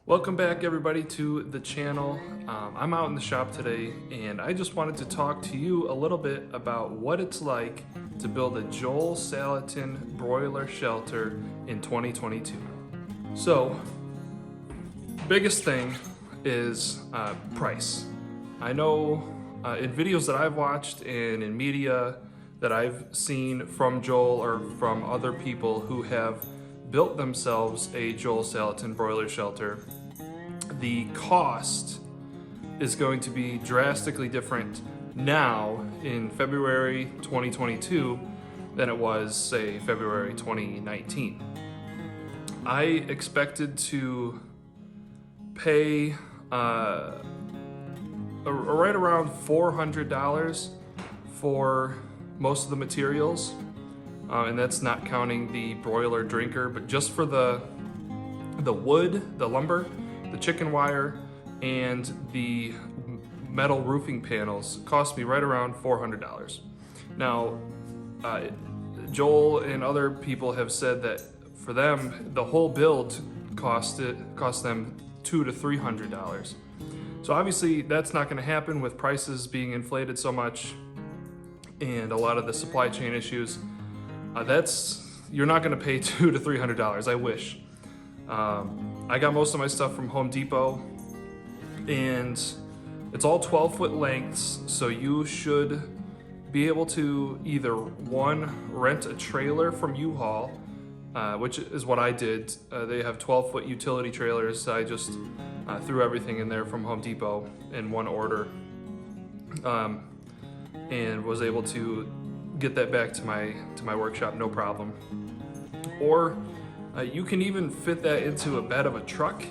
Welcome back everybody to the channel. I'm out in the shop today and I just wanted to talk to you a little bit about what it's like to build a Joel Salatin broiler shelter in 2022. So, biggest thing is price. I know in videos that I've watched and in media that I've seen from Joel or from other people who have built themselves a Joel Salatin broiler shelter, the cost is going to be drastically different now in February 2022 than it was, say, February 2019. I expected to pay right around $400 for most of the materials, and that's not counting the broiler drinker, but just for the wood, the lumber, the chicken wire, and the metal roofing panels cost me right around $400. Now, Joel and other people have said that for them, the whole build cost them $200 to $300. So obviously that's not gonna happen with prices being inflated so much and a lot of the supply chain issues. You're not gonna pay $200 to $300, I wish. I got most of my stuff from Home Depot, and it's all 12-foot lengths, so you should be able to either rent a trailer from U-Haul, which is what I did. They have 12-foot utility trailers, so I just threw everything in there from Home Depot in one order, and was able to get that back to my workshop, no problem. Or you can even fit that into a bed of a truck.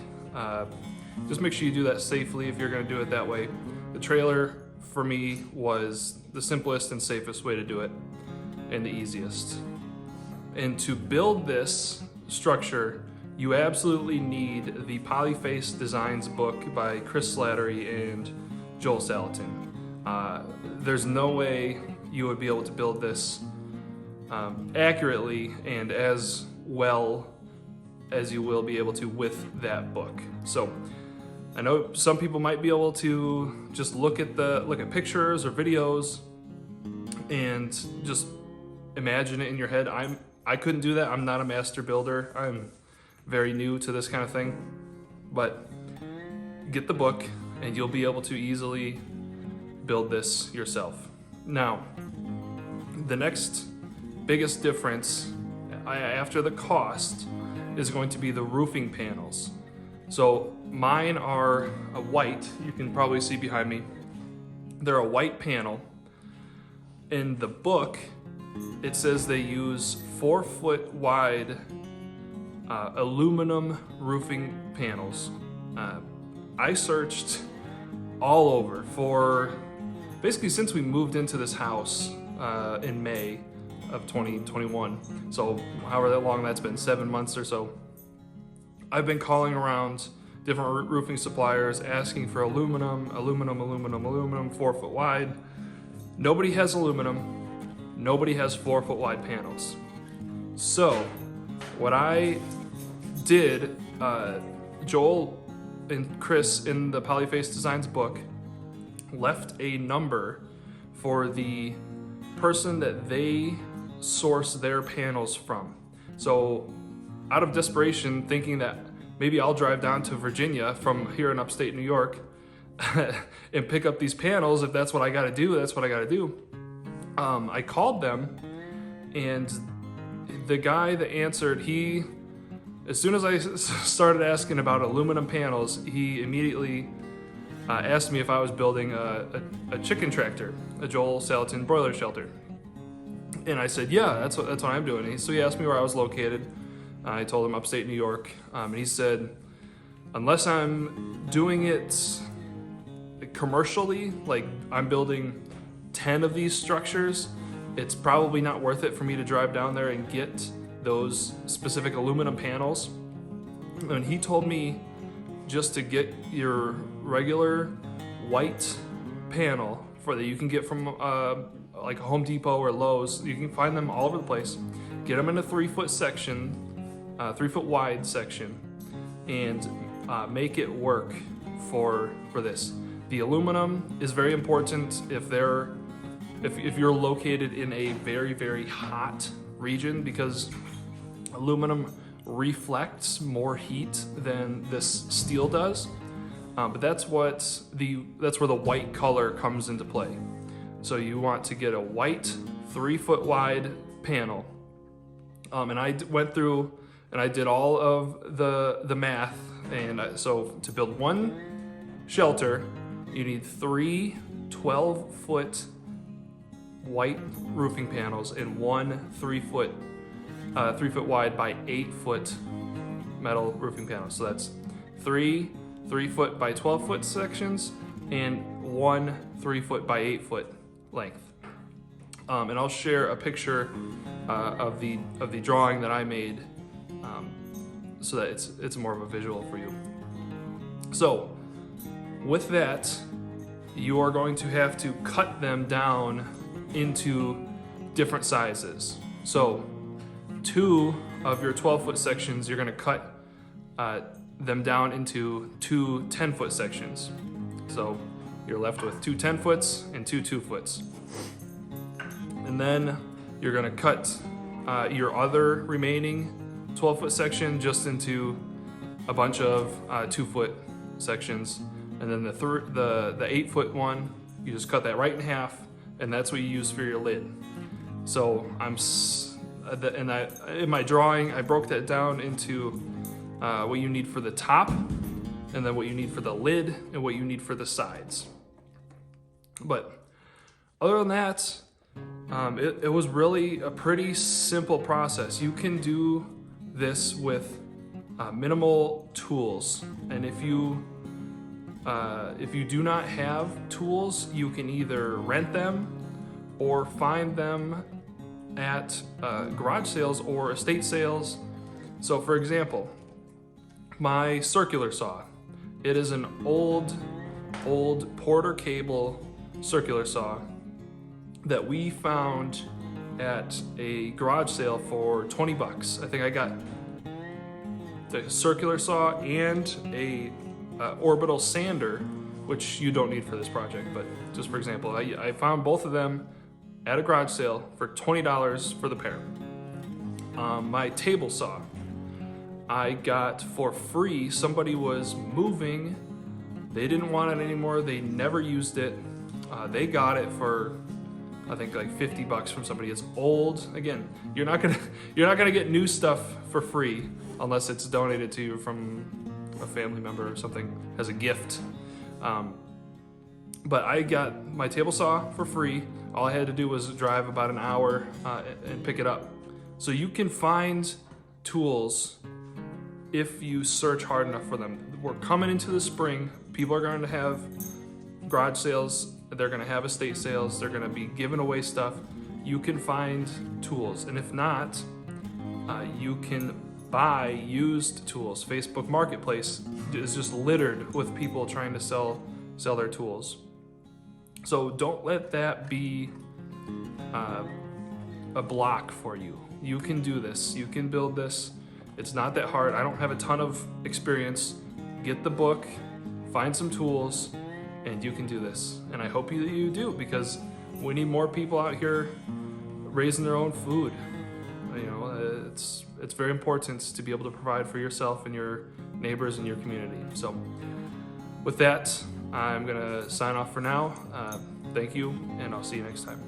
Just make sure you do that safely if you're gonna do it that way. The trailer, for me, was the simplest and safest way to do it, and the easiest. And to build this structure, you absolutely need the Polyface Designs book by Chris Slattery and Joel Salatin. There's no way you would be able to build this accurately and as well as you will be able to with that book. So I know some people might be able to just look at pictures or videos and just imagine it in your head. I couldn't do that. I'm not a master builder. I'm very new to this kind of thing. But get the book and you'll be able to easily build this yourself. Now, the next biggest difference after the cost is going to be the roofing panels. So mine are a white, you can probably see behind me. They're a white panel. In the book, it says they use 4-foot wide aluminum roofing panels. I searched all over for, basically since we moved into this house in May of 2021, so however long that's been, 7 months or so, I've been calling around different roofing suppliers asking for aluminum, 4-foot wide. Nobody has aluminum, nobody has 4-foot wide panels. So what I did, Joel and Chris in the Polyface Designs book left a number for the person that they source their panels from. So out of desperation, thinking that maybe I'll drive down to Virginia from here in upstate New York and pick up these panels, if that's what I gotta do, that's what I gotta do. I called them, and the guy that answered, as soon as I started asking about aluminum panels, he immediately asked me if I was building a chicken tractor, a Joel Salatin broiler shelter. And I said, yeah, that's what I'm doing. So he asked me where I was located. I told him upstate New York. And he said, unless I'm doing it commercially, like I'm building 10 of these structures, it's probably not worth it for me to drive down there and get those specific aluminum panels. And he told me just to get your regular white panel that you can get from like Home Depot or Lowe's. You can find them all over the place. Get them in a 3-foot section, 3-foot wide section, and make it work for this. The aluminum is very important if you're located in a very, very hot region, because aluminum reflects more heat than this steel does. But that's where the white color comes into play. So you want to get a white 3-foot wide panel. And I went through and I did all of the math. And so to build one shelter, you need 3 12-foot white roofing panels and one 3-foot wide by 8-foot metal roofing panel. So that's 3 3-foot by 12-foot sections and one 3-foot by 8-foot length. And I'll share a picture of the drawing that I made, so that it's more of a visual for you. So with that, you are going to have to cut them down into different sizes. So 2 of your 12-foot sections, you're going to cut them down into 2 10-foot sections. So you're left with 2 10-foots and 2 2-foots. And then you're going to cut your other remaining 12-foot section just into a bunch of 2-foot sections. And then the 8-foot one, you just cut that right in half, and that's what you use for your lid. So in my drawing, I broke that down into what you need for the top, and then what you need for the lid, and what you need for the sides. But other than that, it was really a pretty simple process. You can do this with minimal tools, and if you do not have tools, you can either rent them or find them at garage sales or estate sales. So for example, my circular saw, it is an old Porter cable circular saw that we found at a garage sale for 20 bucks. I think I got the circular saw and a orbital sander, which you don't need for this project, but just for example, I found both of them at a garage sale for $20 for the pair. My table saw, I got for free. Somebody was moving, they didn't want it anymore, they never used it. They got it for, I think, like 50 bucks from somebody. It's old. Again, you're not gonna get new stuff for free unless it's donated to you from a family member or something as a gift. But I got my table saw for free. All I had to do was drive about an hour and pick it up. So you can find tools if you search hard enough for them. We're coming into the spring. People are going to have garage sales. They're going to have estate sales. They're going to be giving away stuff. You can find tools. And if not, you can buy used tools. Facebook Marketplace is just littered with people trying to sell their tools. So don't let that be a block for you. You can do this. You can build this. It's not that hard. I don't have a ton of experience. Get the book, find some tools, and you can do this. And I hope you do, because we need more people out here raising their own food. You know, it's very important to be able to provide for yourself and your neighbors and your community. So with that, I'm gonna sign off for now. Thank you, and I'll see you next time.